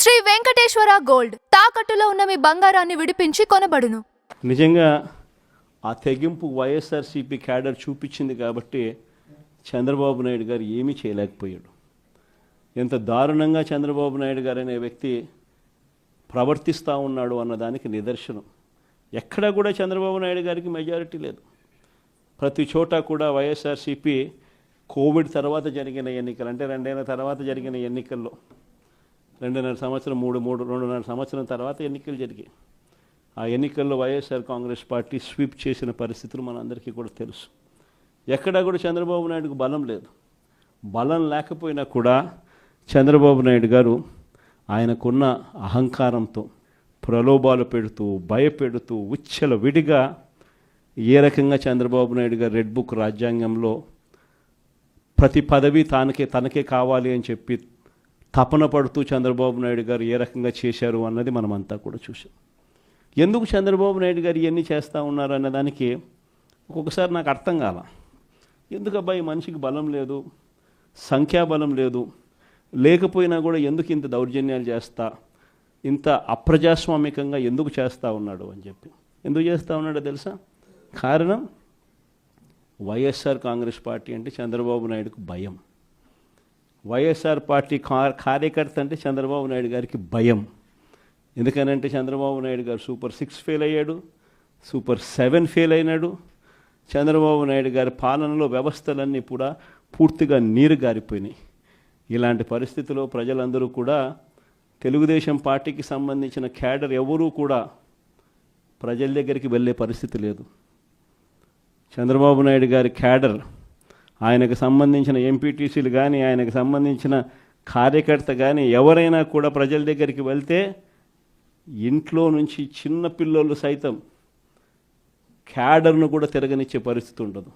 Shri Venkateswara gold తాకట్టులో ఉన్న మీ బంగారాన్ని విడిపించి కొనబడును. నిజంగా ఆ తెగింపు వైఎస్ఆర్సీపీ క్యాడర్ చూపించింది కాబట్టి చంద్రబాబు నాయుడు గారు ఏమీ చేయలేకపోయాడు. ఎంత దారుణంగా చంద్రబాబు నాయుడు గారు అనే వ్యక్తి ప్రవర్తిస్తూ ఉన్నాడు అన్నదానికి నిదర్శనం. ఎక్కడా కూడా చంద్రబాబు నాయుడు గారికి మెజారిటీ లేదు. ప్రతి చోట కూడా వైఎస్ఆర్సీపీ కోవిడ్ తర్వాత జరిగిన ఎన్నికలు అంటే 2 ఏళ్ల తర్వాత జరిగిన ఎన్నికల్లో 2.5 సంవత్సరం 2.5 సంవత్సరం తర్వాత ఎన్నికలు జరిగాయి. ఆ ఎన్నికల్లో వైఎస్ఆర్ కాంగ్రెస్ పార్టీ స్వీప్ చేసిన పరిస్థితులు మనందరికీ కూడా తెలుసు. ఎక్కడా కూడా చంద్రబాబు నాయుడుకు బలం లేదు. బలం లేకపోయినా కూడా చంద్రబాబు నాయుడు గారు ఆయనకున్న అహంకారంతో ప్రలోభాలు పెడుతూ భయపెడుతూ ఉచ్చల విడిగా ఏ రకంగా చంద్రబాబు నాయుడు గారు రెడ్ బుక్ రాజ్యాంగంలో ప్రతి పదవి తనకే కావాలి అని చెప్పి తపన పడుతూ చంద్రబాబు నాయుడు గారు ఏ రకంగా చేశారు అన్నది మనమంతా కూడా చూసాం. ఎందుకు చంద్రబాబు నాయుడు గారు ఇవన్నీ చేస్తూ ఉన్నారు అన్నదానికి ఒక్కొక్కసారి నాకు అర్థం కాల. ఎందుకు అబ్బాయి మనిషికి బలం లేదు, సంఖ్యాబలం లేదు, లేకపోయినా కూడా ఎందుకు ఇంత దౌర్జన్యాలు చేస్తా, ఇంత అప్రజాస్వామికంగా ఎందుకు చేస్తూ ఉన్నాడు అని చెప్పి. ఎందుకు చేస్తూ ఉన్నాడో తెలుసా? కారణం వైఎస్ఆర్ కాంగ్రెస్ పార్టీ అంటే చంద్రబాబు నాయుడుకు భయం. వైఎస్ఆర్ పార్టీ కార్యకర్త అంటే చంద్రబాబు నాయుడు గారికి భయం. ఎందుకనంటే చంద్రబాబు నాయుడు గారు సూపర్ 6 ఫెయిల్ అయ్యాడు, సూపర్ 7 ఫెయిల్ అయినాడు. చంద్రబాబు నాయుడు గారి పాలనలో వ్యవస్థలన్నీ కూడా పూర్తిగా నీరు గారిపోయినాయి. ఇలాంటి పరిస్థితుల్లో ప్రజలందరూ కూడా తెలుగుదేశం పార్టీకి సంబంధించిన క్యాడర్ ఎవరూ కూడా ప్రజల దగ్గరికి వెళ్ళే పరిస్థితి లేదు. చంద్రబాబు నాయుడు గారి క్యాడర్, ఆయనకు సంబంధించిన ఎంపీటీసీలు కానీ ఆయనకు సంబంధించిన కార్యకర్త కానీ ఎవరైనా కూడా ప్రజల దగ్గరికి వెళ్తే ఇంట్లో నుంచి చిన్న పిల్లలు సైతం క్యాడర్ను కూడా తిరగనిచ్చే పరిస్థితి ఉండదు.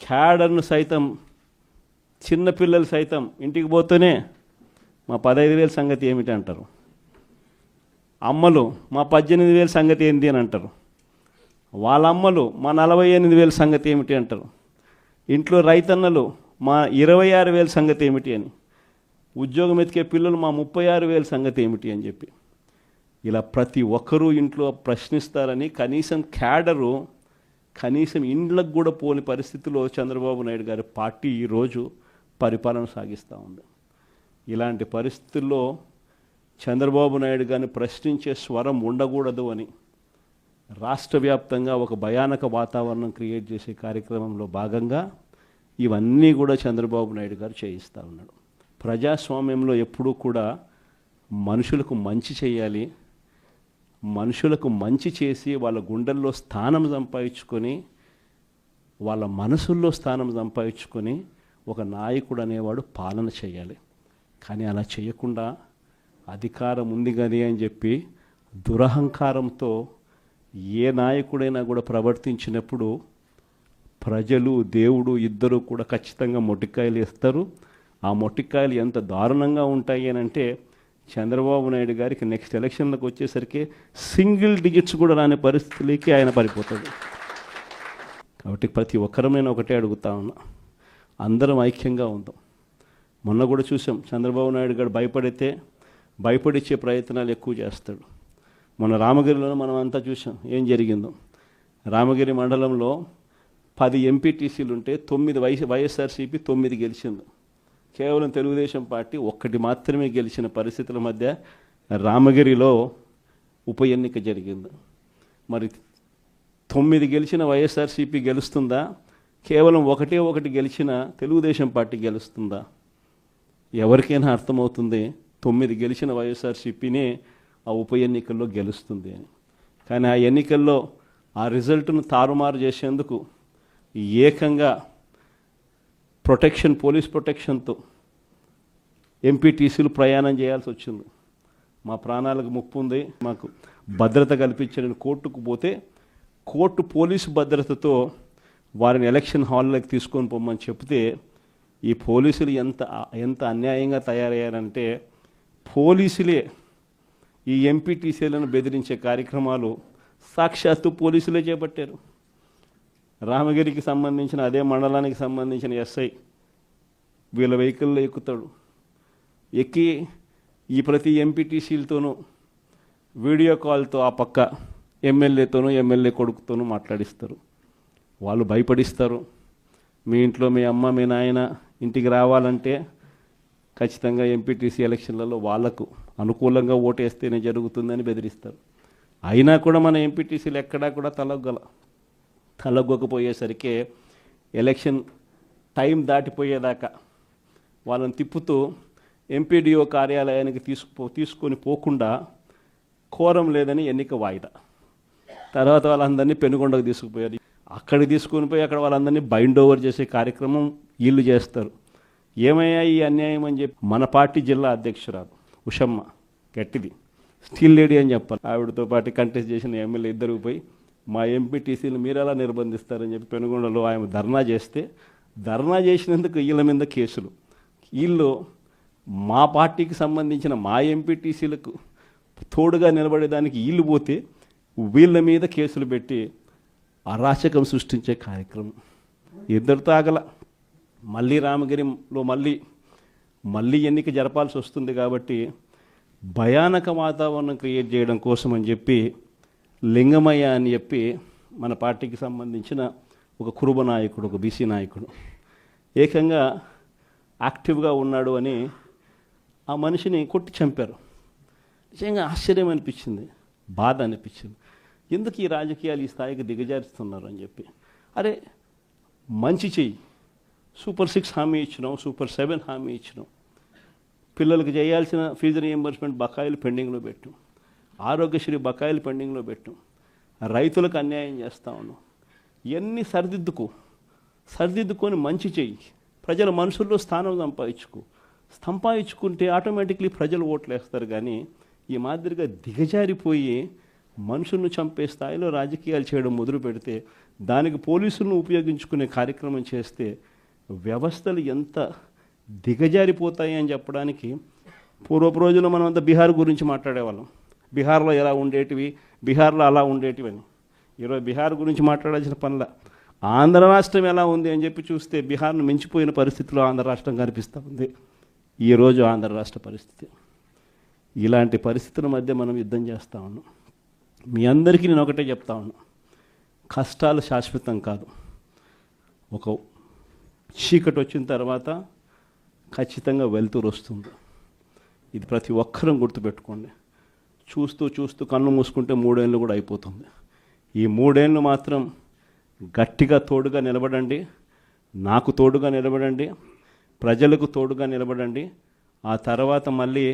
క్యాడర్ను సైతం చిన్నపిల్లలు సైతం ఇంటికి పోతూనే మా 15,000 సంగతి ఏమిటి అంటారు. అమ్మలు మా 18,000 సంగతి ఏంటి అని అంటారు. వాళ్ళ అమ్మలు మా 48,000 సంగతి ఏమిటి అంటారు. ఇంట్లో రైతన్నలు మా 26,000 సంగతి ఏమిటి అని, ఉద్యోగం ఎతికే పిల్లలు మా 36,000 సంగతి ఏమిటి అని చెప్పి ఇలా ప్రతి ఒక్కరూ ఇంట్లో ప్రశ్నిస్తారని కనీసం క్యాడరు కనీసం ఇండ్లకు కూడా పోని పరిస్థితిలో చంద్రబాబు నాయుడు గారి పార్టీ ఈరోజు పరిపాలన సాగిస్తూ ఉంది. ఇలాంటి పరిస్థితుల్లో చంద్రబాబు నాయుడు గారిని ప్రశ్నించే స్వరం ఉండకూడదు అని రాష్ట్ర వ్యాప్తంగా ఒక భయానక వాతావరణం క్రియేట్ చేసే కార్యక్రమంలో భాగంగా ఇవన్నీ కూడా చంద్రబాబు నాయుడు గారు చేయిస్తూ ఉన్నాడు. ప్రజాస్వామ్యంలో ఎప్పుడూ కూడా మనుషులకు మంచి చేయాలి, మనుషులకు మంచి చేసి వాళ్ళ గుండెల్లో స్థానం సంపాదించుకొని వాళ్ళ మనసుల్లో స్థానం సంపాదించుకొని ఒక నాయకుడు అనేవాడు పాలన చేయాలి. కానీ అలా చేయకుండా అధికారం ఉంది కానీ అని చెప్పి దురహంకారంతో ఏ నాయకుడైనా కూడా ప్రవర్తించినప్పుడు ప్రజలు దేవుడు ఇద్దరు కూడా ఖచ్చితంగా మొట్టికాయలు ఇస్తారు. ఆ మొట్టికాయలు ఎంత దారుణంగా ఉంటాయి అని అంటే చంద్రబాబు నాయుడు గారికి నెక్స్ట్ ఎలక్షన్లకు వచ్చేసరికి సింగిల్ డిజిట్స్ కూడా రాని పరిస్థితులకి ఆయన పడిపోతాడు. కాబట్టి ప్రతి ఒక్కరం నేను ఒకటే అడుగుతా ఉన్నా, అందరం ఐక్యంగా ఉందాం. మొన్న కూడా చూసాం, చంద్రబాబు నాయుడు గారు భయపడిచ్చే ప్రయత్నాలు ఎక్కువ చేస్తాడు. మన రామగిరిలో మనం అంతా చూసాం ఏం జరిగిందో. రామగిరి మండలంలో 10 ఎంపీటీసీలు ఉంటే 9 వైఎస్ఆర్సీపీ 9 గెలిచింది. కేవలం తెలుగుదేశం పార్టీ 1 మాత్రమే గెలిచిన పరిస్థితుల మధ్య రామగిరిలో ఉప ఎన్నిక జరిగింది. మరి 9 గెలిచిన వైఎస్ఆర్సీపీ గెలుస్తుందా? కేవలం 1 గెలిచిన తెలుగుదేశం పార్టీ గెలుస్తుందా? ఎవరికైనా అర్థమవుతుంది 9 గెలిచిన వైఎస్ఆర్సీపీనే ఆ ఉప ఎన్నికల్లో గెలుస్తుంది అని. కానీ ఆ ఎన్నికల్లో ఆ రిజల్ట్ను తారుమారు చేసేందుకు ఏకంగా పోలీస్ ప్రొటెక్షన్తో ఎంపీటీసీలు ప్రయాణం చేయాల్సి వచ్చింది. మా ప్రాణాలకు ముప్పు ఉంది, మాకు భద్రత కల్పించని కోర్టుకు పోతే కోర్టు పోలీసు భద్రతతో వారిని ఎలక్షన్ హాల్లోకి తీసుకొని పోమని చెప్తే ఈ పోలీసులు ఎంత అన్యాయంగా తయారయ్యారంటే పోలీసులే ఈ ఎంపీటీసీలను బెదిరించే కార్యక్రమాలు సాక్షాత్తు పోలీసులే చేపట్టారు. రామగిరికి సంబంధించిన అదే మండలానికి సంబంధించిన ఎస్ఐ వీళ్ళ వెహికల్లో ఎక్కుతాడు. ఎక్కి ఈ ప్రతి ఎంపీటీసీలతోనూ వీడియో కాల్తో ఆ పక్క ఎమ్మెల్యేతోనూ ఎమ్మెల్యే కొడుకుతోనూ మాట్లాడిస్తారు. వాళ్ళు భయపడిస్తారు. మీ ఇంట్లో మీ అమ్మ మీ నాయన ఇంటికి రావాలంటే ఖచ్చితంగా ఎంపీటీసీ ఎలక్షన్లలో వాళ్లకు అనుకూలంగా ఓటేస్తేనే జరుగుతుందని బెదిరిస్తారు. అయినా కూడా మన ఎంపీటీసీలు ఎక్కడా కూడా తలగ్గకపోయేసరికి ఎలక్షన్ టైం దాటిపోయేదాకా వాళ్ళని తిప్పుతూ ఎంపీడీఓ కార్యాలయానికి తీసుకొని పోకుండా కోరం లేదని ఎన్నిక వాయిదా. తర్వాత వాళ్ళందరినీ పెనుగొండకు తీసుకుపోయారు. అక్కడికి తీసుకొని పోయి అక్కడ వాళ్ళందరినీ బైండ్ ఓవర్ చేసే కార్యక్రమం వీళ్ళు చేస్తారు. ఏమయ్యా ఈ అన్యాయం అని చెప్పి మన పార్టీ జిల్లా అధ్యక్షురాలు ఉషమ్మ గట్టిది స్టీల్ లేడీ అని చెప్పాలి. ఆవిడతో పాటు కంటెస్ట్ చేసిన ఎమ్మెల్యే ఇద్దరు పోయి మా ఎంపీటీసీలు మీరు ఎలా నిర్బంధిస్తారని చెప్పి పెనుగొండలో ఆమె ధర్నా చేస్తే, ధర్నా చేసినందుకు వీళ్ళ మీద కేసులు. వీళ్ళు మా పార్టీకి సంబంధించిన మా ఎంపీటీసీలకు తోడుగా నిలబడేదానికి వీళ్ళు పోతే వీళ్ళ మీద కేసులు పెట్టి అరాచకం సృష్టించే కార్యక్రమం ఇద్దరితో ఆగల. మళ్ళీ రామగిరిలో మళ్ళీ ఎన్నిక జరపాల్సి వస్తుంది కాబట్టి భయానక వాతావరణం క్రియేట్ చేయడం కోసం అని చెప్పి లింగమయ్య అని చెప్పి మన పార్టీకి సంబంధించిన ఒక కురుబ నాయకుడు, ఒక బీసీ నాయకుడు ఏకంగా యాక్టివ్గా ఉన్నాడు అని ఆ మనిషిని కొట్టి చంపారు. నిజంగా ఆశ్చర్యం అనిపించింది, బాధ అనిపించింది. ఎందుకు ఈ రాజకీయాలు ఈ స్థాయికి దిగజారుస్తున్నారు అని చెప్పి. అరే మంచి చెయ్యి, సూపర్ 6 హామీ ఇచ్చినాం, సూపర్ 7 హామీ ఇచ్చినాం, పిల్లలకు చేయాల్సిన ఫీజు రీఎంబర్స్మెంట్ బకాయిలు పెండింగ్లో పెట్టు, ఆరోగ్యశ్రీ బకాయిలు పెండింగ్లో పెట్టు, రైతులకు అన్యాయం చేస్తా ఉన్నాం. ఇవన్నీ సరిదిద్దుకొని మంచి చెయ్యి, ప్రజల మనసుల్లో స్థానం సంపాదించుకుంటే ఆటోమేటిక్లీ ప్రజలు ఓట్లు వేస్తారు. కానీ ఈ మాదిరిగా దిగజారిపోయి మనుషులను చంపే స్థాయిలో రాజకీయాలు చేయడం మొదలు పెడితే, దానికి పోలీసులను ఉపయోగించుకునే కార్యక్రమం చేస్తే వ్యవస్థలు ఎంత దిగజారిపోతాయి అని చెప్పడానికి పూర్వపు రోజుల్లో మనం అంతా బీహార్ గురించి మాట్లాడేవాళ్ళం. బీహార్లో ఎలా ఉండేటివి, బీహార్లో అలా ఉండేటివి అని. ఈరోజు బీహార్ గురించి మాట్లాడాల్సిన పనుల ఆంధ్ర రాష్ట్రం ఎలా ఉంది అని చెప్పి చూస్తే బీహార్ను మించిపోయిన పరిస్థితిలో ఆంధ్ర రాష్ట్రం కనిపిస్తూ ఉంది. ఈరోజు ఆంధ్ర రాష్ట్ర పరిస్థితి. ఇలాంటి పరిస్థితుల మధ్య మనం యుద్ధం చేస్తూ ఉన్నాం. మీ అందరికీ నేను ఒకటే చెప్తా ఉన్నా, కష్టాలు శాశ్వతం కాదు. ఒక చీకటి వచ్చిన తర్వాత ఖచ్చితంగా వెలుతురు వస్తుంది. ఇది ప్రతి ఒక్కరం గుర్తుపెట్టుకోండి. చూస్తూ కన్ను మూసుకుంటే 3 ఏళ్ళు కూడా అయిపోతుంది. ఈ 3 ఏళ్ళు మాత్రం గట్టిగా తోడుగా నిలబడండి, నాకు తోడుగా నిలబడండి, ప్రజలకు తోడుగా నిలబడండి. ఆ తర్వాత మళ్ళీ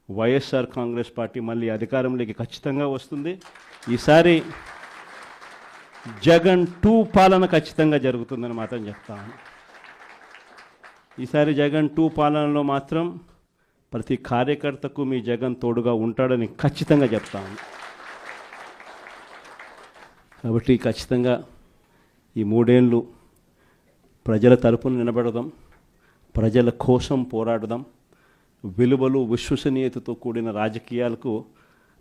వైఎస్ఆర్ కాంగ్రెస్ పార్టీ మళ్ళీ అధికారంలోకి ఖచ్చితంగా వస్తుంది. ఈసారి జగన్ 2 పాలన ఖచ్చితంగా జరుగుతుందని మాత్రం చెప్తాను. ఈసారి జగన్ 2 పాలనలో మాత్రం ప్రతి కార్యకర్తకు మీ జగన్ తోడుగా ఉంటాడని ఖచ్చితంగా చెప్తాను. కాబట్టి ఖచ్చితంగా ఈ 3 ఏళ్ళు ప్రజల తరపున నిలబడదాం, ప్రజల కోసం పోరాడదాం. విలువలు విశ్వసనీయతతో కూడిన రాజకీయాలకు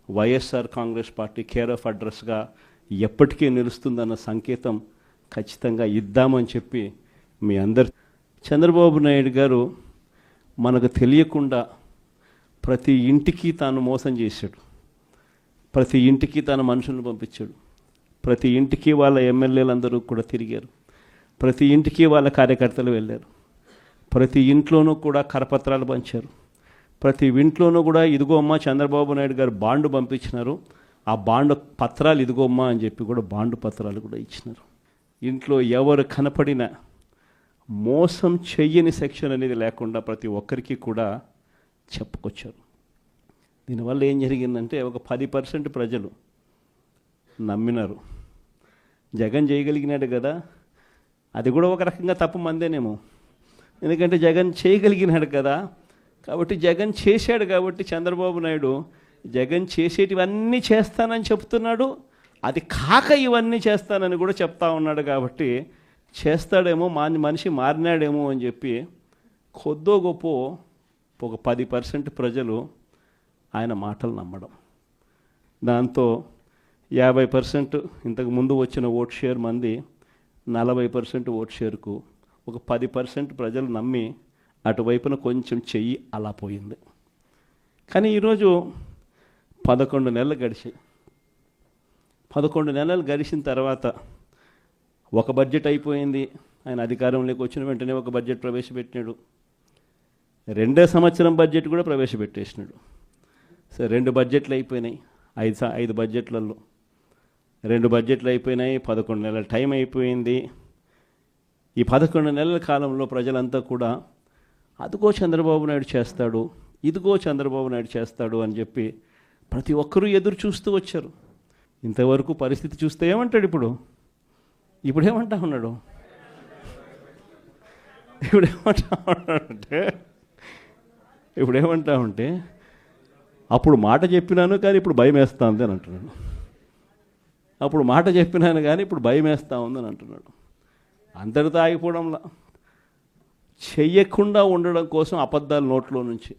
వైఎస్ఆర్ కాంగ్రెస్ పార్టీ కేర్ ఆఫ్ అడ్రస్గా ఎప్పటికీ నిలుస్తుందన్న సంకేతం ఖచ్చితంగా ఇద్దామని చెప్పి మీ అందరు. చంద్రబాబు నాయుడు గారు మనకు తెలియకుండా ప్రతి ఇంటికి తాను మోసం చేశాడు, ప్రతి ఇంటికి తన మనుషులను పంపించాడు, ప్రతి ఇంటికి వాళ్ళ ఎమ్మెల్యేలందరూ కూడా తిరిగారు, ప్రతి ఇంటికి వాళ్ళ కార్యకర్తలు వెళ్ళారు, ప్రతి ఇంట్లోనూ కూడా కరపత్రాలు పంచారు, ప్రతి ఇంట్లోనూ కూడా ఇదిగో అమ్మ చంద్రబాబు నాయుడు గారు బాండు పంపించినారు, ఆ బాండు పత్రాలు ఇదిగో అమ్మ అని చెప్పి కూడా బాండు పత్రాలు కూడా ఇచ్చినారు. ఇంట్లో ఎవరు కనపడినా మోసం చెయ్యని సెక్షన్ అనేది లేకుండా ప్రతి ఒక్కరికి కూడా చెప్పుకొచ్చారు. దీనివల్ల ఏం జరిగిందంటే ఒక 10% ప్రజలు నమ్మినారు. జగన్ చేయగలిగినాడు కదా, అది కూడా ఒక రకంగా తప్పు మందేనేమో, ఎందుకంటే జగన్ చేయగలిగినాడు కదా, కాబట్టి జగన్ చేశాడు కాబట్టి చంద్రబాబు నాయుడు జగన్ చేసేటివన్నీ చేస్తానని చెప్తున్నాడు, అది కాక ఇవన్నీ చేస్తానని కూడా చెప్తా ఉన్నాడు. కాబట్టి చేస్తాడేమో, మనిషి మారినాడేమో అని చెప్పి కొద్దో గొప్ప ఒక 10% ప్రజలు ఆయన మాటలు నమ్మడం, దాంతో 50% ఇంతకు ముందు వచ్చిన ఓట్ షేర్ మంది 40% ఓట్ షేర్కు ఒక 10% ప్రజలు నమ్మి అటువైపున కొంచెం చెయ్యి అలా పోయింది. కానీ ఈరోజు 11 నెలలు గడిచాయి. 11 నెలలు గడిచిన తర్వాత ఒక బడ్జెట్ అయిపోయింది. ఆయన అధికారంలోకి వచ్చిన వెంటనే ఒక బడ్జెట్ ప్రవేశపెట్టినాడు. 2వ సంవత్సరం బడ్జెట్ కూడా ప్రవేశపెట్టేసినాడు. సో 2 బడ్జెట్లు అయిపోయినాయి. 5 బడ్జెట్లలో 2 బడ్జెట్లు అయిపోయినాయి. 11 నెలల టైం అయిపోయింది. ఈ 11 నెలల కాలంలో ప్రజలంతా కూడా అదిగో చంద్రబాబు నాయుడు చేస్తాడు, ఇదిగో చంద్రబాబు నాయుడు చేస్తాడు అని చెప్పి ప్రతి ఒక్కరూ ఎదురు చూస్తూ వచ్చారు. ఇంతవరకు పరిస్థితి చూస్తే ఏమంటాడు ఇప్పుడు ఏమంటా ఉన్నాడు ఏమంటా ఉంటే అప్పుడు మాట చెప్పినాను కానీ ఇప్పుడు భయం వేస్తా ఉంది అని అంటున్నాడు. అప్పుడు మాట చెప్పినాను కానీ ఇప్పుడు భయం వేస్తూ ఉందని అంటున్నాడు. అంతటితో ఆగిపోవడంలా చెయ్యకుండా ఉండడం కోసం అబద్ధాలు నోట్లో నుంచి